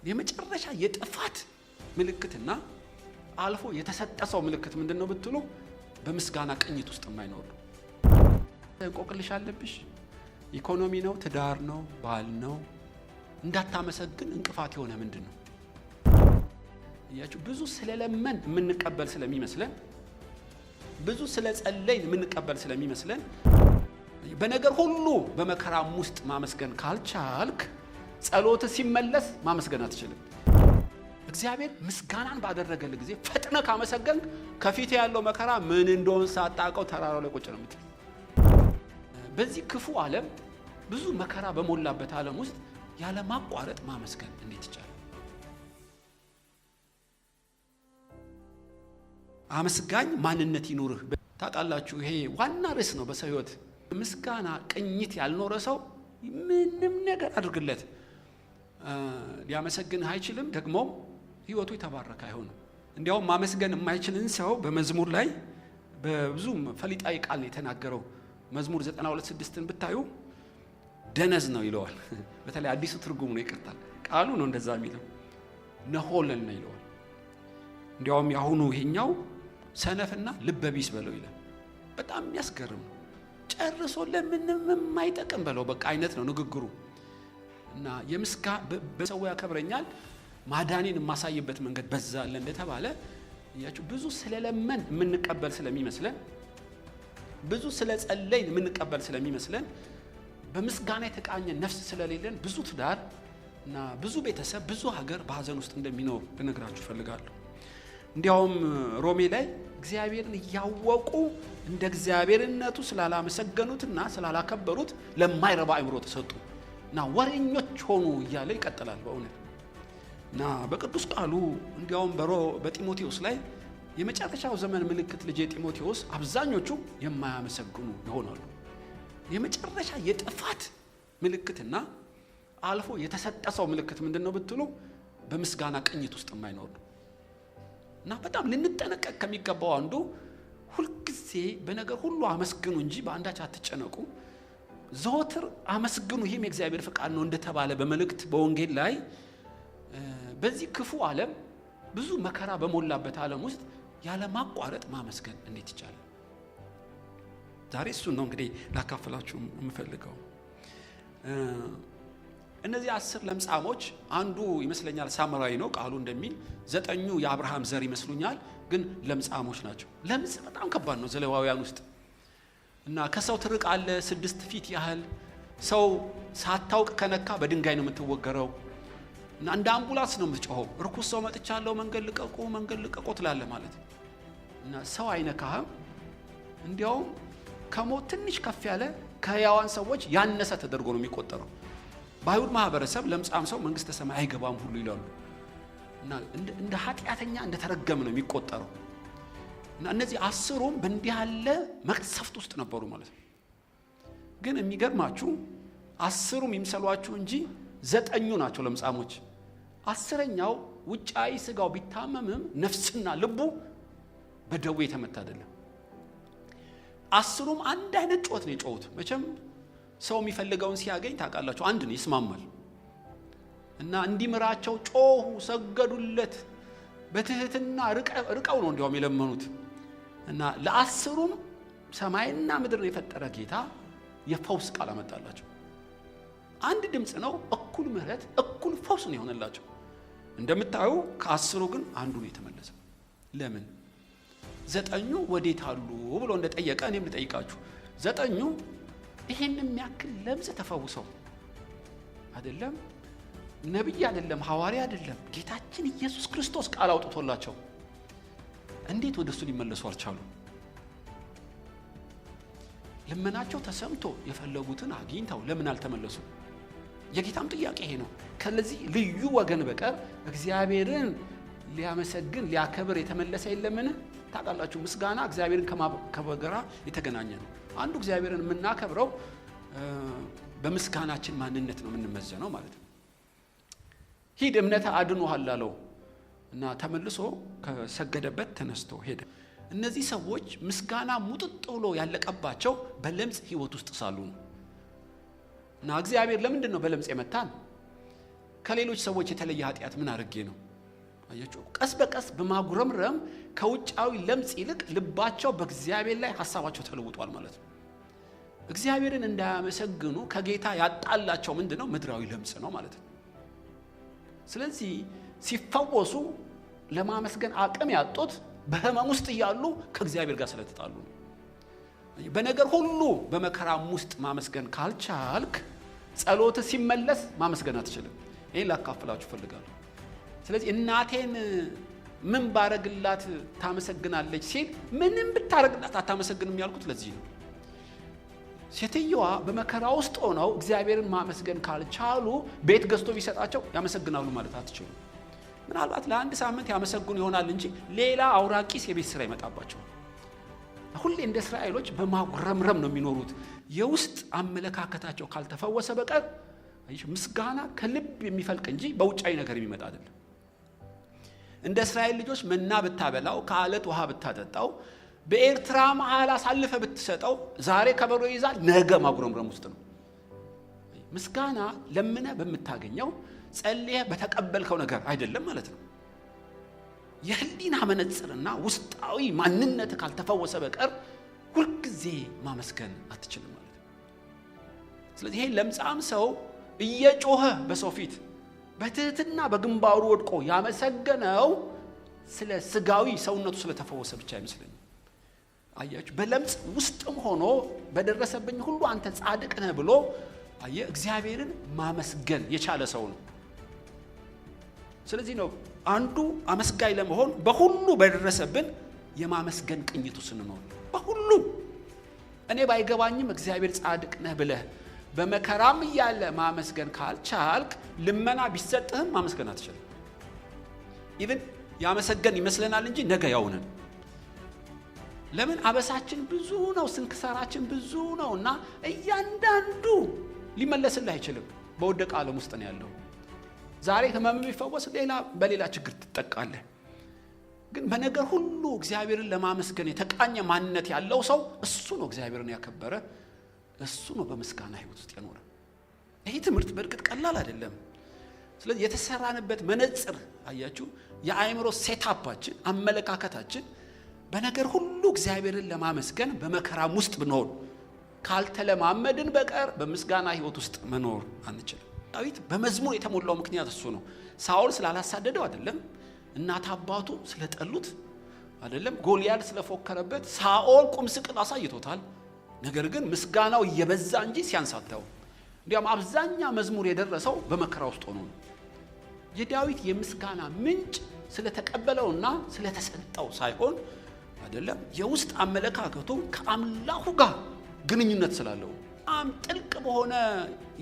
የመጨረሻ የጥፋት ምልክትና አልፎ የተሰጠሰው ምልክት ምንድነው ብትሉ በምስጋና ቅኝት ውስጥ የማይኖር ነው። እንቆቅልሽ አለብሽ፣ ኢኮኖሚ ነው፣ ትዳር ነው፣ ባል ነው፣ እንዳታመሰግን እንቅፋት የሆነ ምንድነው? ያችሁ ብዙ ስለለመን የምንቀበል ስለሚመስለን፣ ብዙ ስለጸለይን የምንቀበል ስለሚመስለን በነገር ሁሉ በመከራም ውስጥ ማመስገን ካልቻልክ ጸሎት ሲመለስ ማመስገን አትችልም። እግዚአብሔር ምስጋናን ባደረገል ጊዜ ፈጥነ ካመሰገንክ ከፊት ያለው መከራ ምን እንደሆነ ሳታውቀው ተራራው ላይ ቁጭ ነው የምትል። በዚህ ክፉ ዓለም ብዙ መከራ በሞላበት ዓለም ውስጥ ያለ ማቋረጥ ማመስገን እንዴት ይቻላል? አመስጋኝ ማንነት ይኑርህ። ታውቃላችሁ ይሄ ዋና ርዕስ ነው በሰው ሕይወት። ምስጋና ቅኝት ያልኖረ ሰው ምንም ነገር አድርግለት ሊያመሰግን አይችልም። ደግሞ ሕይወቱ የተባረከ አይሆንም። እንዲያውም ማመስገን የማይችልን ሰው በመዝሙር ላይ በብዙ ፈሊጣዊ ቃል የተናገረው መዝሙር 92:6 ብታዩ ደነዝ ነው ይለዋል። በተለይ አዲሱ ትርጉም ነው፣ ይቅርታል ቃሉ ነው እንደዛ የሚለው ነሆለን ነው ይለዋል። እንዲያውም ያሁኑ ይሄኛው ሰነፍና ልበቢስ በለው ይላል። በጣም የሚያስገርም ነው። ጨርሶ ለምንም የማይጠቅም በለው በቃ አይነት ነው ንግግሩ። እና በሰው ያከብረኛል ማዳኔን የማሳይበት መንገድ በዛለ እንደተባለ ያችሁ ብዙ ስለለመን የምንቀበል ስለሚመስለን፣ ብዙ ስለጸለይን የምንቀበል ስለሚመስለን፣ በምስጋና የተቃኘ ነፍስ ስለሌለን ብዙ ትዳር እና ብዙ ቤተሰብ ብዙ ሀገር በሐዘን ውስጥ እንደሚኖር ልነግራችሁ ፈልጋለሁ። እንዲያውም ሮሜ ላይ እግዚአብሔርን እያወቁ እንደ እግዚአብሔርነቱ ስላላመሰገኑትና ስላላከበሩት ለማይረባ አእምሮ ተሰጡ እና ወሬኞች ሆኑ እያለ ይቀጥላል በእውነት። እና በቅዱስ ቃሉ እንዲያውም በጢሞቴዎስ ላይ የመጨረሻው ዘመን ምልክት ልጄ ጢሞቴዎስ አብዛኞቹ የማያመሰግኑ ይሆናሉ። የመጨረሻ የጥፋት ምልክትና አልፎ የተሰጠሰው ምልክት ምንድነው ብትሉ በምስጋና ቅኝት ውስጥ የማይኖር ነው። እና በጣም ልንጠነቀቅ ከሚገባው አንዱ ሁልጊዜ በነገር ሁሉ አመስግኑ እንጂ በአንዳች አትጨነቁ፣ ዘወትር አመስግኑ ይህም የእግዚአብሔር ፈቃድ ነው እንደተባለ በመልእክት በወንጌል ላይ በዚህ ክፉ ዓለም ብዙ መከራ በሞላበት ዓለም ውስጥ ያለ ማቋረጥ ማመስገን እንዴት ይቻላል? ዛሬ እሱን ነው እንግዲህ ላካፍላችሁ የምፈልገው። እነዚህ 10 ለምጻሞች አንዱ ይመስለኛል ሳምራዊ ነው ቃሉ እንደሚል፣ 9 የአብርሃም ዘር ይመስሉኛል፣ ግን ለምጻሞች ናቸው። ለምጽ በጣም ከባድ ነው ዘሌዋውያን ውስጥ እና ከሰው ትርቅ አለ 6 ፊት ያህል ሰው ሳታውቅ ከነካ በድንጋይ ነው የምትወገረው እና እንደ አምቡላንስ ነው የምትጮኸው። ርኩስ ሰው መጥቻለሁ መንገድ ልቀቁ ትላለህ ማለት ነው። እና ሰው አይነካህም። እንዲያውም ከሞት ትንሽ ከፍ ያለ ከሕያዋን ሰዎች ያነሰ ተደርጎ ነው የሚቆጠረው። በአይሁድ ማህበረሰብ ለምጻም ሰው መንግስተ ሰማይ አይገባም ሁሉ ይላሉ እና እንደ ኃጢአተኛ እንደ ተረገም ነው የሚቆጠረው። እና እነዚህ 10ሩም በእንዲህ ያለ መቅሰፍት ውስጥ ነበሩ ማለት ነው። ግን የሚገርማችሁ 10ሩም ይምሰሏችሁ እንጂ 9 ናቸው ለምጻሞች። 10ኛው ውጫዊ ስጋው ቢታመምም ነፍስና ልቡ በደዌ የተመታ አይደለም። 10ሩም አንድ አይነት ጮት ነው የጮሁት። መቼም ሰው የሚፈልገውን ሲያገኝ ታውቃላችሁ አንድ ነው ይስማማል። እና እንዲምራቸው ጮሁ፣ ሰገዱለት፣ በትህትና ርቀው ነው እንዲያውም የለመኑት። እና ለ10ሩም ሰማይና ምድርን የፈጠረ ጌታ የፈውስ ቃል አመጣላቸው። አንድ ድምጽ ነው፣ እኩል ምህረት እኩል ፈውስ ነው የሆነላቸው። እንደምታዩ ከ10ሩ ግን አንዱ ነው የተመለሰው። ለምን? 9 ወዴት አሉ ብሎ እንደጠየቀ እኔም ልጠይቃችሁ። 9 ይሄን የሚያክል ለምጽ ተፈውሰው አይደለም ነብይ አይደለም ሐዋርያ አይደለም ጌታችን ኢየሱስ ክርስቶስ ቃል አውጥቶላቸው እንዴት ወደሱ ሊመለሱ አልቻሉ? ልመናቸው ተሰምቶ የፈለጉትን አግኝተው ለምን አልተመለሱ? የጌታም ጥያቄ ይሄ ነው። ከዚህ ልዩ ወገን በቀር እግዚአብሔርን ሊያመሰግን ሊያከብር የተመለሰ የለምን? ታውቃላችሁ ምስጋና እግዚአብሔርን ከማክበር የተገናኘ ነው። አንዱ እግዚአብሔርን የምናከብረው በምስጋናችን ማንነት ነው የምንመዘነው ማለት ነው። ሂድ እምነት አድኖሃል አለው እና ተመልሶ ከሰገደበት ተነስቶ ሄደ። እነዚህ ሰዎች ምስጋና ሙጥጥ ብሎ ያለቀባቸው በለምጽ ህይወት ውስጥ ሳሉ ነው። እና እግዚአብሔር ለምንድን ነው በለምጽ የመታን? ከሌሎች ሰዎች የተለየ ኃጢአት ምን አድርጌ ነው? አያችሁ፣ ቀስ በቀስ በማጉረምረም ከውጫዊ ለምጽ ይልቅ ልባቸው በእግዚአብሔር ላይ ሐሳባቸው ተለውጧል ማለት ነው። እግዚአብሔርን እንዳያመሰግኑ ከጌታ ያጣላቸው ምንድነው? ምድራዊ ለምጽ ነው ማለት ነው። ስለዚህ ሲፈወሱ ለማመስገን አቅም ያጡት በህመም ውስጥ እያሉ ከእግዚአብሔር ጋር ስለተጣሉ ነው። በነገር ሁሉ በመከራም ውስጥ ማመስገን ካልቻልክ ጸሎት ሲመለስ ማመስገን አትችልም። ይሄን ላካፍላችሁ ፈልጋለሁ። ስለዚህ እናቴን ምን ባረግላት ታመሰግናለች ሲል ምንም ብታረግላት አታመሰግንም ያልኩት ለዚህ ነው። ሴትየዋ በመከራ ውስጥ ሆነው እግዚአብሔርን ማመስገን ካልቻሉ ቤት ገዝቶ ቢሰጣቸው ያመሰግናሉ ማለት አትችሉም። ምናልባት ለአንድ ሳምንት ያመሰግኑ ይሆናል እንጂ ሌላ አውራቂስ የቤት ስራ ይመጣባቸው። ሁሌ እንደ እስራኤሎች በማጉረምረም ነው የሚኖሩት። የውስጥ አመለካከታቸው ካልተፈወሰ በቀር ምስጋና ከልብ የሚፈልቅ እንጂ በውጫዊ ነገር የሚመጣ አይደለም። እንደ እስራኤል ልጆች መና ብታበላው፣ ከአለት ውሃ ብታጠጣው፣ በኤርትራ መሃል አሳልፈ ብትሰጠው ዛሬ ከበሮ ይዛል፣ ነገ ማጉረምረም ውስጥ ነው። ምስጋና ለምነ በምታገኘው ጸልየ በተቀበልከው ነገር አይደለም ማለት ነው። የህሊና መነጽርና ውስጣዊ ማንነት ካልተፈወሰ በቀር ሁልጊዜ ማመስገን አትችልም ማለት ነው። ስለዚህ ይሄ ለምጻም ሰው እየጮኸ በሰው ፊት በትህትና በግንባሩ ወድቆ ያመሰገነው ስለ ስጋዊ ሰውነቱ ስለተፈወሰ ብቻ አይመስለኝም። አያችሁ፣ በለምጽ ውስጥም ሆኖ በደረሰብኝ ሁሉ አንተ ጻድቅ ነህ ብሎ እግዚአብሔርን ማመስገን የቻለ ሰው ነው። ስለዚህ ነው አንዱ አመስጋኝ ለመሆን በሁሉ በደረሰብን የማመስገን ቅኝቱ ስንኖር በሁሉ እኔ ባይገባኝም እግዚአብሔር ጻድቅ ነህ ብለህ በመከራም እያለ ማመስገን ካልቻልክ ልመና ቢሰጥህም ማመስገን አትችልም። ኢቭን ያመሰገን ይመስለናል እንጂ ነገ ያውነን። ለምን? አበሳችን ብዙ ነው፣ ስንክሳራችን ብዙ ነውና እያንዳንዱ ሊመለስልህ አይችልም። በወደቀ ዓለም ውስጥ ነው ያለው። ዛሬ ህመም ቢፈወስ በሌላ ችግር ትጠቃለህ። ግን በነገር ሁሉ እግዚአብሔርን ለማመስገን የተቃኘ ማንነት ያለው ሰው እሱ ነው እግዚአብሔርን ያከበረ፣ እሱ ነው በምስጋና ህይወት ውስጥ የኖረ። ይሄ ትምህርት በእርግጥ ቀላል አይደለም። ስለዚህ የተሰራንበት መነጽር አያችሁ፣ የአእምሮ ሴታፓችን፣ አመለካከታችን በነገር ሁሉ እግዚአብሔርን ለማመስገን በመከራም ውስጥ ብንሆን ካልተለማመድን በቀር በምስጋና ህይወት ውስጥ መኖር አንችልም። ዳዊት በመዝሙር የተሞላው ምክንያት እሱ ነው። ሳኦል ስላላሳደደው አይደለም፣ እናት አባቱ ስለጠሉት አይደለም፣ ጎልያድ ስለፎከረበት ሳኦል ቁም ስቅል አሳይቶታል። ነገር ግን ምስጋናው እየበዛ እንጂ ሲያንሳተው። እንዲያም አብዛኛው መዝሙር የደረሰው በመከራ ውስጥ ሆኖ ነው። የዳዊት የምስጋና ምንጭ ስለተቀበለውና ስለተሰጠው ሳይሆን አይደለም፣ የውስጥ አመለካከቱ ከአምላኩ ጋር ግንኙነት ስላለው ጥልቅ በሆነ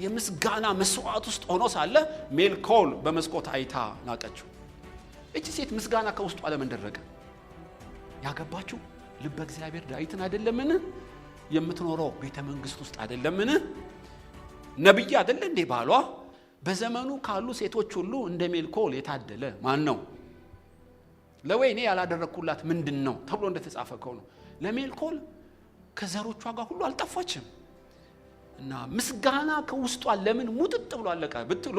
የምስጋና መስዋዕት ውስጥ ሆኖ ሳለ ሜልኮል በመስኮት አይታ ናቀችው። እቺ ሴት ምስጋና ከውስጡ ዓለም ደረቀ። ያገባችው ልበ እግዚአብሔር ዳዊትን አይደለምን? የምትኖረው ቤተ መንግስት ውስጥ አይደለምን? ነብይ አይደለ እንዴ ባሏ? በዘመኑ ካሉ ሴቶች ሁሉ እንደ ሜልኮል የታደለ ማን ነው? ለወይኔ ያላደረኩላት ምንድነው ተብሎ እንደተጻፈው ነው። ለሜልኮል ከዘሮቿ ጋር ሁሉ አልጠፋችም። እና ምስጋና ከውስጧ ለምን ሙጥጥ ብሎ አለቀ ብትሉ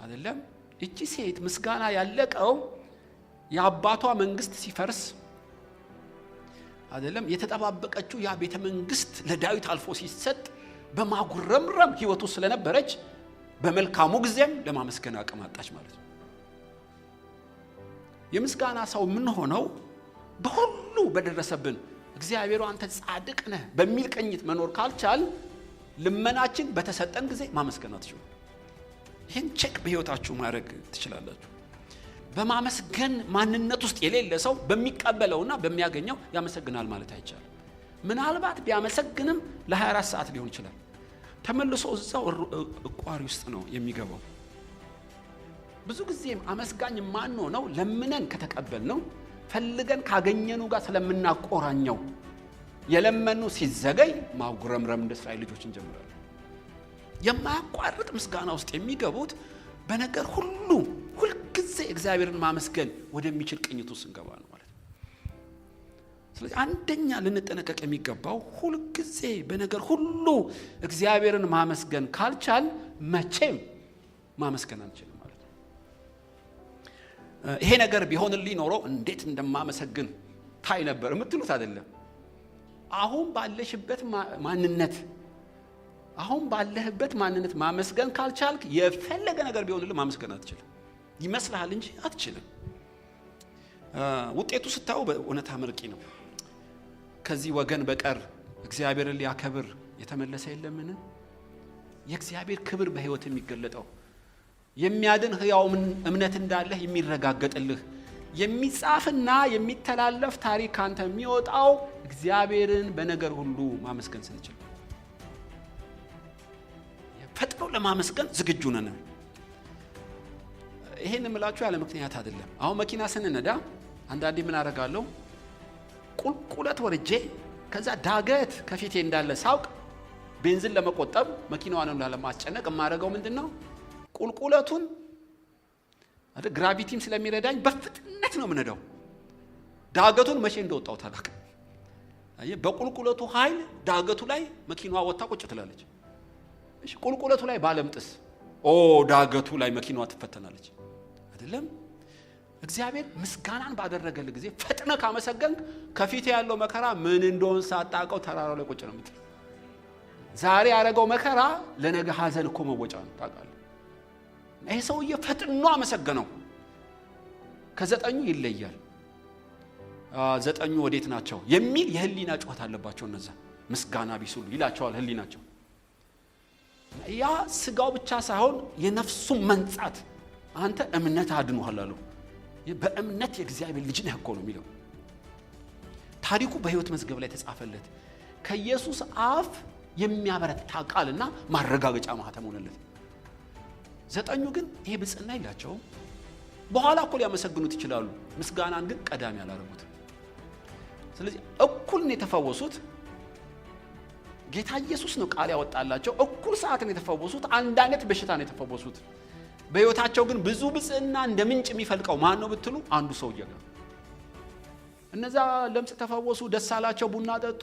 አይደለም፣ እቺ ሴት ምስጋና ያለቀው የአባቷ መንግስት ሲፈርስ አይደለም፣ የተጠባበቀችው ያ ቤተ መንግስት ለዳዊት አልፎ ሲሰጥ በማጉረምረም ህይወቱ ስለነበረች በመልካሙ ጊዜም ለማመስገን አቅም አጣች ማለት ነው። የምስጋና ሰው ምን ሆነው በሁሉ በደረሰብን እግዚአብሔር አንተ ጻድቅ ነህ በሚል ቅኝት መኖር ካልቻል ልመናችን በተሰጠን ጊዜ ማመስገን አትችሉ። ይህን ቼክ በህይወታችሁ ማድረግ ትችላላችሁ። በማመስገን ማንነት ውስጥ የሌለ ሰው በሚቀበለውና በሚያገኘው ያመሰግናል ማለት አይቻልም። ምናልባት ቢያመሰግንም ለ24 ሰዓት ሊሆን ይችላል። ተመልሶ እዛው እቋሪ ውስጥ ነው የሚገባው። ብዙ ጊዜም አመስጋኝ ማን ነው ለምነን ከተቀበልነው ፈልገን ካገኘነው ጋር ስለምናቆራኘው የለመኑ ሲዘገይ ማጉረምረም እንደ እስራኤል ልጆች እንጀምራለን። የማያቋርጥ ምስጋና ውስጥ የሚገቡት በነገር ሁሉ ሁልጊዜ እግዚአብሔርን ማመስገን ወደሚችል ቅኝቱ ስንገባ ነው ማለት ነው። ስለዚህ አንደኛ ልንጠነቀቅ የሚገባው ሁልጊዜ በነገር ሁሉ እግዚአብሔርን ማመስገን ካልቻል መቼም ማመስገን አንችልም ማለት ነው። ይሄ ነገር ቢሆንልኝ ኖሮ እንዴት እንደማመሰግን ታይ ነበር የምትሉት አይደለም። አሁን ባለህበት ማንነት ማመስገን ካልቻልክ የፈለገ ነገር ቢሆንልህ ማመስገን አትችልም። ይመስልሃል እንጂ አትችልም። ውጤቱ ስታዩ በእውነት አመርቂ ነው። ከዚህ ወገን በቀር እግዚአብሔርን ሊያከብር የተመለሰ የለምን? የእግዚአብሔር ክብር በህይወት የሚገለጠው የሚያድን ሕያው እምነት እንዳለህ የሚረጋገጥልህ የሚጻፍና የሚተላለፍ ታሪክ አንተ የሚወጣው እግዚአብሔርን በነገር ሁሉ ማመስገን ስንችል፣ ፈጥኖ ለማመስገን ዝግጁ ነን። ይሄን እምላችሁ ያለ ምክንያት አይደለም። አሁን መኪና ስንነዳ አንዳንዴ ምን አደርጋለሁ? ቁልቁለት ወርጄ ከዛ ዳገት ከፊቴ እንዳለ ሳውቅ ቤንዚን ለመቆጠብ መኪናዋን ለማስጨነቅ የማደርገው ምንድነው? ቁልቁለቱን ግራቪቲም ስለሚረዳኝ በፍጥነት ነው የምነዳው። ዳገቱን መቼ እንደወጣው ታላቅ በቁልቁለቱ ኃይል ዳገቱ ላይ መኪናዋ ወጣ ቁጭ ትላለች። እሺ ቁልቁለቱ ላይ ባለምጥስ ዳገቱ ላይ መኪናዋ ትፈተናለች አይደለም? እግዚአብሔር ምስጋናን ባደረገል ጊዜ ፈጥነ ካመሰገንክ ከፊት ያለው መከራ ምን እንደሆነ ሳጣቀው ተራራው ላይ ቁጭ ነው የምትል። ዛሬ ያረጋው መከራ ለነገ ሐዘን እኮ መወጫ ነው ታውቃለህ። ይሄ ሰውዬ ፈጥኖ አመሰገነው። ከዘጠኙ ይለያል። ዘጠኙ ወዴት ናቸው የሚል የህሊና ጩኸት አለባቸው። እነዛ ምስጋና ቢሱሉ ይላቸዋል ህሊናቸው። ያ ስጋው ብቻ ሳይሆን የነፍሱ መንጻት አንተ እምነት አድኖሃል አለው። በእምነት የእግዚአብሔር ልጅ ነህ እኮ ነው የሚለው። ታሪኩ በህይወት መዝገብ ላይ ተጻፈለት። ከኢየሱስ አፍ የሚያበረታ ቃልና ማረጋገጫ ማህተም ሆነለት። ዘጠኙ ግን ይሄ ብጽዕና ይላቸው በኋላ እኮ ሊያመሰግኑት ይችላሉ። ምስጋናን ግን ቀዳሚ ያላረጉት። ስለዚህ እኩል ነው የተፈወሱት። ጌታ ኢየሱስ ነው ቃል ያወጣላቸው። እኩል ሰዓት ነው የተፈወሱት። አንድ አይነት በሽታ ነው የተፈወሱት። በህይወታቸው ግን ብዙ ብጽዕና እንደ ምንጭ የሚፈልቀው ማን ነው ብትሉ አንዱ ሰውዬ ነው። እነዛ ለምጽ ተፈወሱ፣ ደስ አላቸው፣ ቡና ጠጡ፣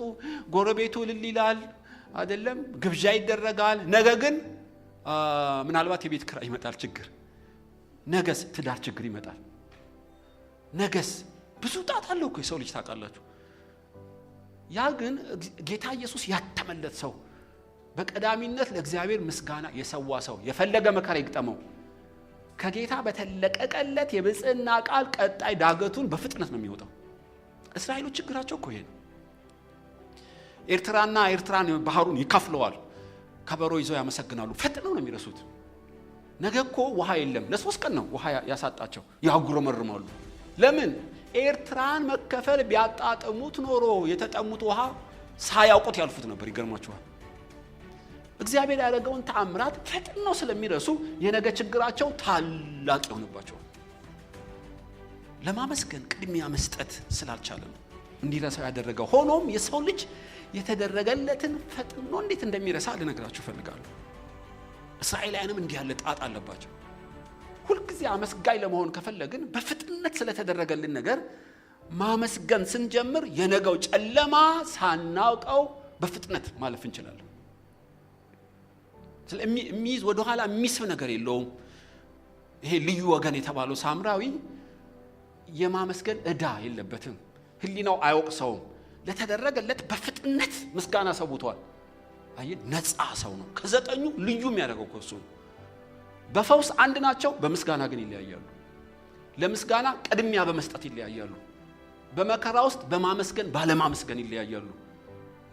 ጎረቤቱ እልል ይላል አይደለም፣ ግብዣ ይደረጋል። ነገ ግን ምናልባት የቤት ኪራይ ይመጣል ችግር፣ ነገስ ትዳር ችግር ይመጣል፣ ነገስ ብዙ ጣጣ አለው እኮ የሰው ልጅ ታውቃላችሁ። ያ ግን ጌታ ኢየሱስ ያተመለት ሰው በቀዳሚነት ለእግዚአብሔር ምስጋና የሰዋ ሰው የፈለገ መከራ ይግጠመው ከጌታ በተለቀቀለት የብጽዕና ቃል ቀጣይ ዳገቱን በፍጥነት ነው የሚወጣው። እስራኤሎች ችግራቸው እኮ ይሄ ነው። ኤርትራን ባህሩን ይከፍለዋል። ከበሮ ይዘው ያመሰግናሉ። ፈጥነው ነው የሚረሱት። ነገ እኮ ውሃ የለም፣ ለ3 ቀን ነው ውሃ ያሳጣቸው። ያጉረመርማሉ። ለምን? ኤርትራን መከፈል ቢያጣጥሙት ኖሮ የተጠሙት ውሃ ሳያውቁት ያልፉት ነበር። ይገርማችኋል። እግዚአብሔር ያደረገውን ተአምራት ፈጥነው ስለሚረሱ የነገ ችግራቸው ታላቅ ይሆንባቸዋል። ለማመስገን ቅድሚያ መስጠት ስላልቻለ ነው እንዲረሳው ያደረገው። ሆኖም የሰው ልጅ የተደረገለትን ፈጥኖ እንዴት እንደሚረሳ ልነግራችሁ ፈልጋለሁ። እስራኤላውያንም እንዲህ ያለ ጣጣ አለባቸው። ሁልጊዜ አመስጋኝ ለመሆን ከፈለግን በፍጥነት ስለተደረገልን ነገር ማመስገን ስንጀምር የነገው ጨለማ ሳናውቀው በፍጥነት ማለፍ እንችላለን። ስለሚይዝ ወደ ኋላ የሚስብ ነገር የለውም። ይሄ ልዩ ወገን የተባለው ሳምራዊ የማመስገን ዕዳ የለበትም። ህሊናው አይወቅሰውም። ለተደረገለት በፍጥነት ምስጋና ሰውቷል። ነፃ ሰው ነው። ከዘጠኙ ልዩ የሚያደርገው እሱ ነው። በፈውስ አንድ ናቸው፣ በምስጋና ግን ይለያያሉ። ለምስጋና ቅድሚያ በመስጠት ይለያያሉ። በመከራ ውስጥ በማመስገን ባለማመስገን ይለያያሉ።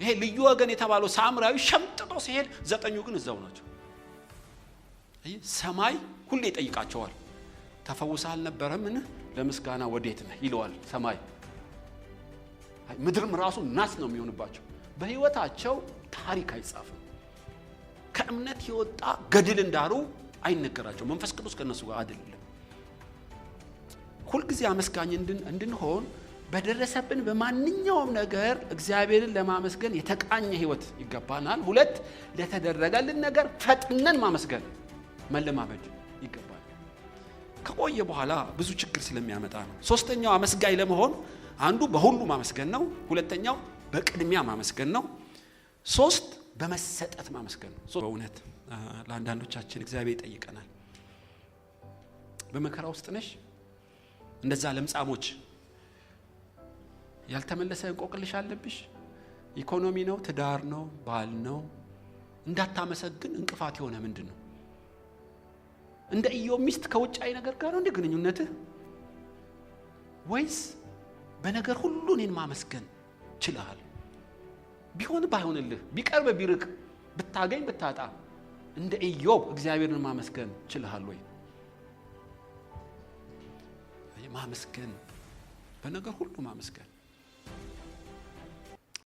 ይሄ ልዩ ወገን የተባለው ሳምራዊ ሸምጥጦ ሲሄድ፣ ዘጠኙ ግን እዛው ናቸው። ሰማይ ሁሌ ይጠይቃቸዋል። ተፈውሰሃል ነበረምን? ለምስጋና ወዴት ነህ ይለዋል ሰማይ። ምድርም ራሱ ናስ ነው የሚሆንባቸው። በህይወታቸው ታሪክ አይጻፍም። ከእምነት የወጣ ገድል እንዳሩ አይነገራቸው። መንፈስ ቅዱስ ከነሱ ጋር አይደለም። ሁልጊዜ አመስጋኝ እንድንሆን በደረሰብን በማንኛውም ነገር እግዚአብሔርን ለማመስገን የተቃኘ ህይወት ይገባናል። 2 ለተደረገልን ነገር ፈጥነን ማመስገን መለማመድ ይገባል። ከቆየ በኋላ ብዙ ችግር ስለሚያመጣ ነው። 3ኛው አመስጋኝ ለመሆን አንዱ በሁሉ ማመስገን ነው። 2ኛው በቅድሚያ ማመስገን ነው። 3 በመሰጠት ማመስገን ነው። በእውነት ለአንዳንዶቻችን እግዚአብሔር ይጠይቀናል። በመከራ ውስጥ ነሽ? እንደዛ ለምጻሞች ያልተመለሰ እንቆቅልሽ አለብሽ? ኢኮኖሚ ነው፣ ትዳር ነው፣ ባል ነው። እንዳታመሰግን እንቅፋት የሆነ ምንድነው? እንደ ኢዮብ ሚስት ከውጫዊ ነገር ጋር ነው እንደ ግንኙነትህ? ወይስ በነገር ሁሉ እኔን ማመስገን ችለሃል? ቢሆን ባይሆንልህ፣ ቢቀርብ ቢርቅ፣ ብታገኝ ብታጣ እንደ ኢዮብ እግዚአብሔርን ማመስገን ችለሃል ወይ? ማመስገን፣ በነገር ሁሉ ማመስገን